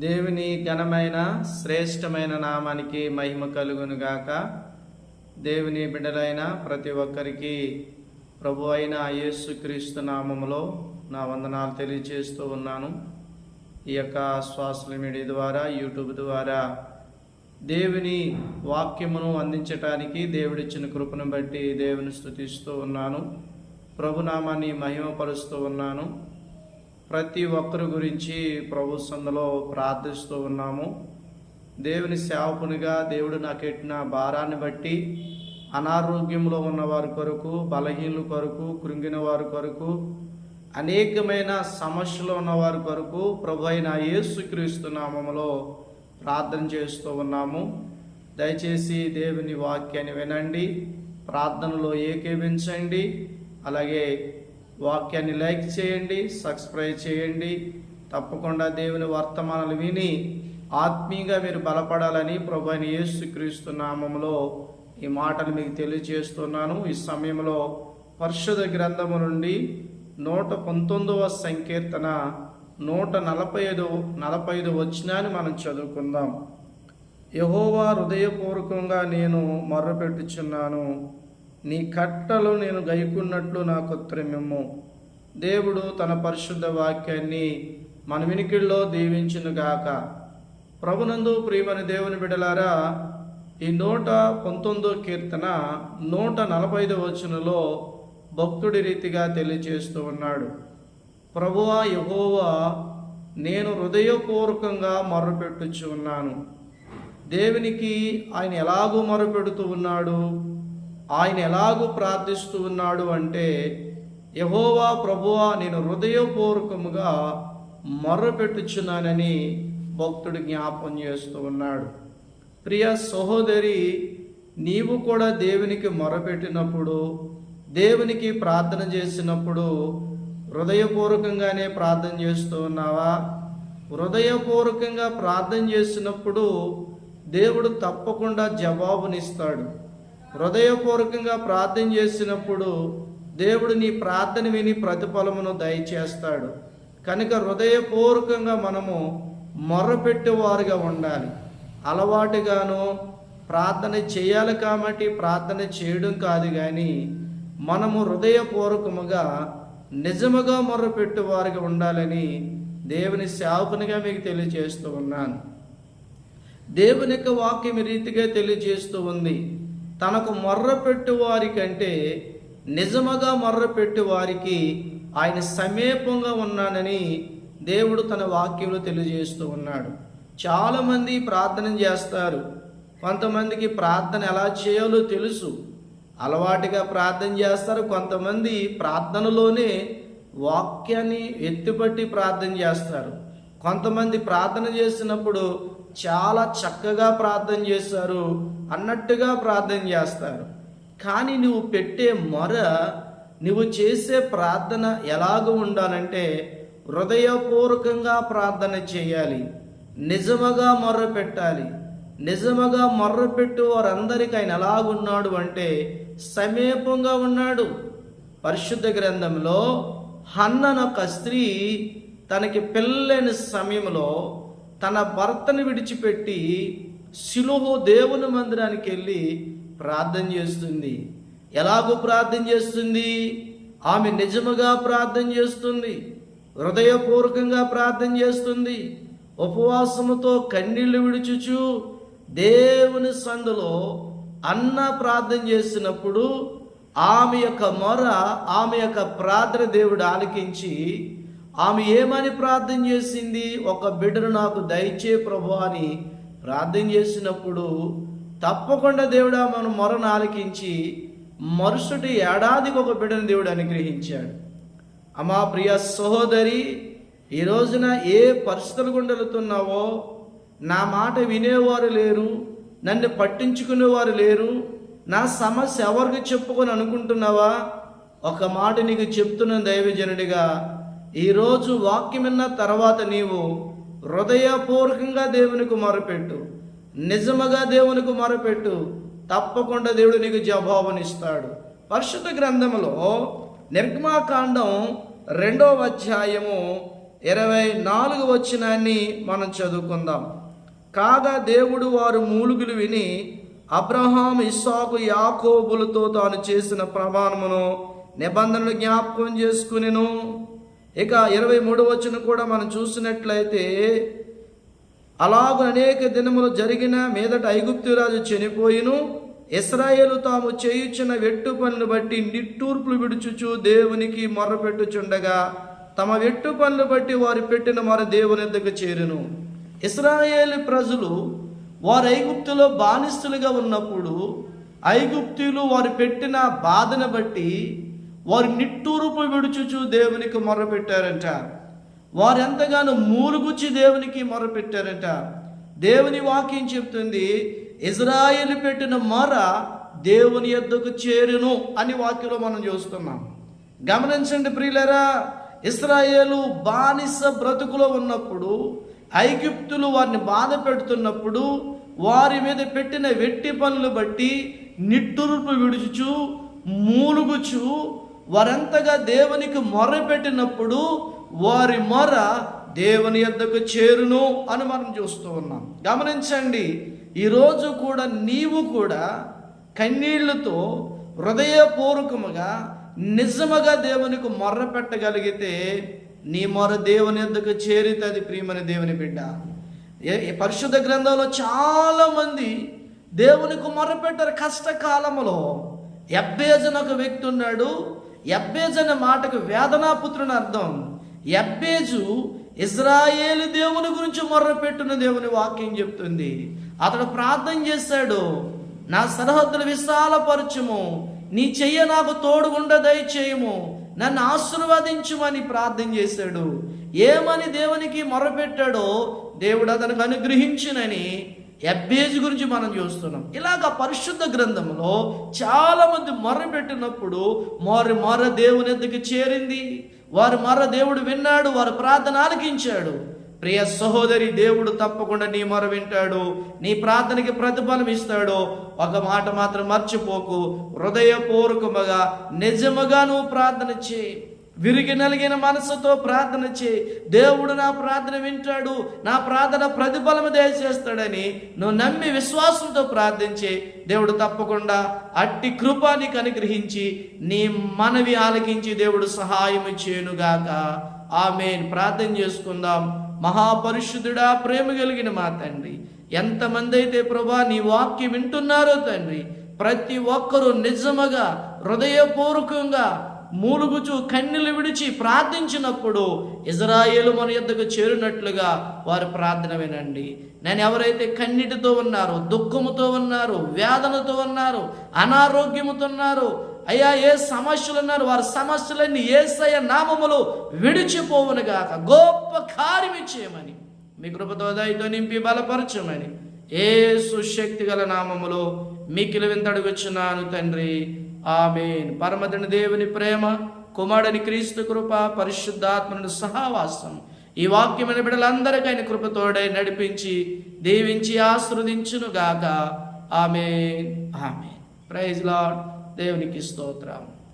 దేవుని ఘనమైన శ్రేష్టమైన నామానికి మహిమ కలుగును గాక. దేవుని బిడ్డలైన ప్రతి ఒక్కరికి ప్రభు అయిన యేసుక్రీస్తు నామములో నా వందనాలు తెలియజేస్తూ ఉన్నాను. ఈ యొక్క సోషల్ మీడియా ద్వారా, యూట్యూబ్ ద్వారా దేవుని వాక్యమును అందించటానికి దేవుడిచ్చిన కృపను బట్టి దేవుని స్తుతిస్తూ ఉన్నాను. ప్రభునామాన్ని మహిమపరుస్తూ ఉన్నాను. ప్రతి ఒక్కరి గురించి ప్రభు సందులో ప్రార్థిస్తూ ఉన్నాము. దేవుని సేవకునిగా దేవుడు నాకెట్టిన భారాన్ని బట్టి అనారోగ్యంలో ఉన్నవారి కొరకు, బలహీనుల కొరకు, కృంగిన వారి కొరకు, అనేకమైన సమస్యలు ఉన్నవారి కొరకు ప్రభు అయిన యేసుక్రీస్తు నామములో ప్రార్థన చేస్తూ ఉన్నాము. దయచేసి దేవుని వాక్యాన్ని వినండి, ప్రార్థనలో ఏకీభించండి. అలాగే వాక్యాన్ని లైక్ చేయండి, సబ్స్క్రైబ్ చేయండి. తప్పకుండా దేవుని వర్తమానాలు విని ఆత్మీయంగా మీరు బలపడాలని ప్రభు అయిన యేసుక్రీస్తు నామములో ఈ మాటలు మీకు తెలియజేస్తున్నాను. ఈ సమయంలో పరిశుద్ధ గ్రంథము నుండి 119వ సంకీర్తన 145 వచనాన్ని మనం చదువుకుందాం. యెహోవా, హృదయపూర్వకంగా నేను మొర్రపెట్టుచున్నాను, నీ కట్టలు నేను గైకున్నట్లు నాకు ఉత్తరమిమ్ము. దేవుడు తన పరిశుద్ధ వాక్యాన్ని మన వినికిడిలో దీవించును గాక. ప్రభునందు ప్రియమైన దేవుని బిడ్డలారా, ఈ 119వ కీర్తన 145 వచనంలో భక్తుడి రీతిగా తెలియజేస్తూ ఉన్నాడు. ప్రభువా యెహోవా, నేను హృదయపూర్వకంగా మొర్రపెట్టుచు ఉన్నాను. దేవునికి ఆయన ఎలాగూ మొర్రపెడుతూ ఉన్నాడు, ఆయన ఎలాగూ ప్రార్థిస్తూ ఉన్నాడు అంటే, యెహోవా ప్రభువా, నేను హృదయపూర్వకముగా మొర్రపెట్టుచున్నానని భక్తుడు జ్ఞాపం చేస్తూ ఉన్నాడు. ప్రియ సహోదరి, నీవు కూడా దేవునికి మొర్రపెట్టినప్పుడు, దేవునికి ప్రార్థన చేసినప్పుడు హృదయపూర్వకంగానే ప్రార్థన చేస్తూ ఉన్నావా? హృదయపూర్వకంగా ప్రార్థన చేసినప్పుడు దేవుడు తప్పకుండా జవాబునిస్తాడు. హృదయపూర్వకంగా ప్రార్థన చేసినప్పుడు దేవుడు నీ ప్రార్థన విని ప్రతిఫలమును దయచేస్తాడు. కనుక హృదయపూర్వకంగా మనము మొర్రపెట్టేవారుగా ఉండాలి. అలవాటుగాను ప్రార్థన చేయాలి కాబట్టి ప్రార్థన చేయడం కాదు, కానీ మనము హృదయపూర్వకముగా నిజముగా మొర్రపెట్టేవారుగా ఉండాలని దేవుని సేవకునిగా మీకు తెలియజేస్తూ ఉన్నాను. దేవుని యొక్క వాక్యం ఈ రీతిగా తెలియజేస్తూ ఉంది. తనకు మొర్రపెట్టు వారి కంటే నిజముగా మొర్రపెట్టు వారికి ఆయన సమీపంగా ఉన్నానని దేవుడు తన వాక్యంలో తెలియజేస్తూ ఉన్నాడు. చాలామంది ప్రార్థన చేస్తారు. కొంతమందికి ప్రార్థన ఎలా చేయాలో తెలుసు, అలవాటుగా ప్రార్థన చేస్తారు. కొంతమంది ప్రార్థనలోనే వాక్యాన్ని ఎత్తిపట్టి ప్రార్థన చేస్తారు. కొంతమంది ప్రార్థన చేసినప్పుడు చాలా చక్కగా ప్రార్థన చేస్తారు అన్నట్టుగా ప్రార్థన చేస్తారు. కానీ నువ్వు పెట్టే మొర, నువ్వు చేసే ప్రార్థన ఎలాగ ఉండాలంటే హృదయపూర్వకంగా ప్రార్థన చేయాలి, నిజముగా మొర్ర పెట్టాలి. నిజముగా మొర్రపెట్టు వారందరికీ ఆయన ఎలాగున్నాడు అంటే సమీపంగా ఉన్నాడు. పరిశుద్ధ గ్రంథంలో హన్నను ఒక స్త్రీ తనకి పెళ్ళైన సమయంలో తన భర్తను విడిచిపెట్టి షిలోహు దేవుని మందిరానికి వెళ్ళి ప్రార్థన చేస్తుంది. ఎలాగో ప్రార్థన చేస్తుంది? ఆమె నిజముగా ప్రార్థన చేస్తుంది, హృదయపూర్వకంగా ప్రార్థన చేస్తుంది. ఉపవాసముతో కన్నీళ్లు విడుచుచు దేవుని సందులో అన్న ప్రార్థన చేసినప్పుడు ఆమె యొక్క మొర, ఆమె యొక్క ప్రార్థన దేవుడు ఆలకించి, ఆమె ఏమని ప్రార్థన చేసింది? ఒక బిడ్డను నాకు దయచే ప్రభు అని ప్రార్థన చేసినప్పుడు తప్పకుండా దేవుడు మన మొరను ఆలకించి మరుసటి ఏడాదికి ఒక బిడ్డను దేవుడు అనుగ్రహించాడు. అమ్మా ప్రియ సహోదరి, ఈ రోజున ఏ పరిస్థితులు గుండా వెళుతున్నావో, నా మాట వినేవారు లేరు, నన్ను పట్టించుకునేవారు లేరు, నా సమస్య ఎవరికి చెప్పుకొని అనుకుంటున్నావా? ఒక మాట నీకు చెప్తున్నాను దైవజనుడిగా, ఈరోజు వాక్యం విన్న తర్వాత నీవు హృదయపూర్వకంగా దేవునికి మొరపెట్టు, నిజముగా దేవునికి మొరపెట్టు. తప్పకుండా దేవుడు నీకు జవాబునిస్తాడు. పరిశుద్ధ గ్రంథంలో నిర్గమాకాండం 2వ అధ్యాయము 24వ వచనాన్ని మనం చదువుకుందాం. కాగా దేవుడు వారు మూలుగులు విని అబ్రహాం, ఇస్సాకు, యాకోబులతో తాను చేసిన ప్రమాణమును, నిబంధనను జ్ఞాపకం చేసుకునెను. ఇక 23వ వచనం కూడా మనం చూసినట్లయితే, అలాగు అనేక దినములు జరిగిన మీదట ఐగుప్తురాజు చనిపోయిను. ఇశ్రాయేలు తాము చేయుచున్న వెట్టు పనులు బట్టి నిట్టూర్పులు విడుచుచు దేవునికి మొర్రపెట్టుచుండగా తమ వెట్టు పనులు బట్టి వారు పెట్టిన మొర దేవుని వద్దకు చేరును. ఇశ్రాయేలు ప్రజలు వారు ఐగుప్తులో బానిసలుగా ఉన్నప్పుడు ఐగుప్తులు వారు పెట్టిన బాధను బట్టి వారు నిట్టూర్పు విడుచుచు దేవునికి మొర్రపెట్టారంట. వారు ఎంతగానో మూలుగుచ్చి దేవునికి మొరపెట్టారట. దేవుని వాక్యం చెప్తుంది, ఇజ్రాయేలు పెట్టిన మొర దేవుని యొద్దకు చేరును అని వాక్యంలో మనం చూస్తున్నాం. గమనించండి ప్రియులారా, ఇశ్రాయేలు బానిస బ్రతుకులో ఉన్నప్పుడు ఐగుప్తులు వారిని బాధ పెడుతున్నప్పుడు వారి మీద పెట్టిన వెట్టి పనులు బట్టి నిట్టూర్పు విడుచుచు మూలుగుచు వారంతగా దేవునికి మొర్ర పెట్టినప్పుడు వారి మొర దేవుని యొద్దకు చేరును అని మనం చూస్తూ ఉన్నాం. గమనించండి, ఈరోజు కూడా నీవు కూడా కన్నీళ్లతో హృదయపూర్వకముగా నిజముగా దేవునికి మొర్ర పెట్టగలిగితే నీ మొర దేవుని యొద్దకు చేరుతుంది. ప్రియమైన దేవుని బిడ్డ, పరిశుద్ధ గ్రంథంలో చాలా మంది దేవునికి మొర్ర పెట్టారు కష్టకాలంలో. యబ్బేజు అనే ఒక వ్యక్తి ఉన్నాడు. యబ్బేజు అనే మాటకు వేదనాపుత్రుని అర్థం. యబ్బేజు ఇజ్రాయేలు దేవుని గురించి మొర్రపెట్టున దేవుని వాక్యం చెప్తుంది. అతడు ప్రార్థన చేశాడు, నా సరిహద్దులు విశాలపరచుము, నీ చెయ్య నాకు తోడుగుండా దయచేయము, నన్ను ఆశీర్వదించుమని ప్రార్థన చేశాడు. ఏమని దేవునికి మొర్రపెట్టాడో దేవుడు అతనికి అనుగ్రహించునని యబ్బేజు గురించి మనం చూస్తున్నాం. ఇలాగ పరిశుద్ధ గ్రంథంలో చాలా మంది మొర్రపెట్టినప్పుడు మొర్ర దేవుని ఎద్దకు చేరింది. వారి మొర్ర దేవుడు విన్నాడు, వారి ప్రార్థన ఆలకించాడు. ప్రియ సహోదరి, దేవుడు తప్పకుండా నీ మొర వింటాడు, నీ ప్రార్థనకి ప్రతిఫలం ఇస్తాడు. ఒక మాట మాత్రం మర్చిపోకు, హృదయపూర్వకముగా నిజముగా నువ్వు ప్రార్థన చేయి, విరిగి నలిగిన మనసుతో ప్రార్థన చేయి. దేవుడు నా ప్రార్థన వింటాడు, నా ప్రార్థన ప్రతిఫలము దయచేస్తాడని నువ్వు నమ్మి విశ్వాసంతో ప్రార్థించే దేవుడు తప్పకుండా అట్టి కృపానికి అనుగ్రహించి నీ మనవి ఆలకించి దేవుడు సహాయం చేయనుగాక. ఆమేన్. ప్రార్థన చేసుకుందాం. మహాపరిశుద్ధుడా, ప్రేమ కలిగిన మా తండ్రి, ఎంతమంది అయితే ప్రభా నీ వాక్యం వింటున్నారో తండ్రి, ప్రతి ఒక్కరూ నిజముగా హృదయపూర్వకంగా మూలుగుచు కన్నీళ్లు విడిచి ప్రార్థించినప్పుడు ఇజ్రాయేలు మన యొద్దకు చేరినట్లుగా వారి ప్రార్థన వినండి. నేను ఎవరైతే కన్నీటితో ఉన్నారో, దుఃఖముతో ఉన్నారో, వేదనతో ఉన్నారో, అనారోగ్యముతో ఉన్నారో, అయ్యా ఏ సమస్యలు ఉన్నారు, వారి సమస్యలన్నీ యేసయ్య నామములో విడిచిపోవునుగాక. గొప్ప కార్యం చేయమని, మీ కృపతో దయతో నింపి బలపరచమని యేసు శక్తి గల నామములో మిక్కిలి వింతడుగుచున్నాను తండ్రి. ఆమేన్. పరమతండ్రి దేవుని ప్రేమ, కుమారుని క్రీస్తు కృప, పరిశుద్ధాత్మను సహవాసం ఈ వాక్యమైన బిడ్డలందరికీ ఆయన కృపతోడే నడిపించి దీవించి ఆశీర్వదించునుగాక. ఆమేన్. ఆమేన్. Praise Lord. దేవునికి స్తోత్రం.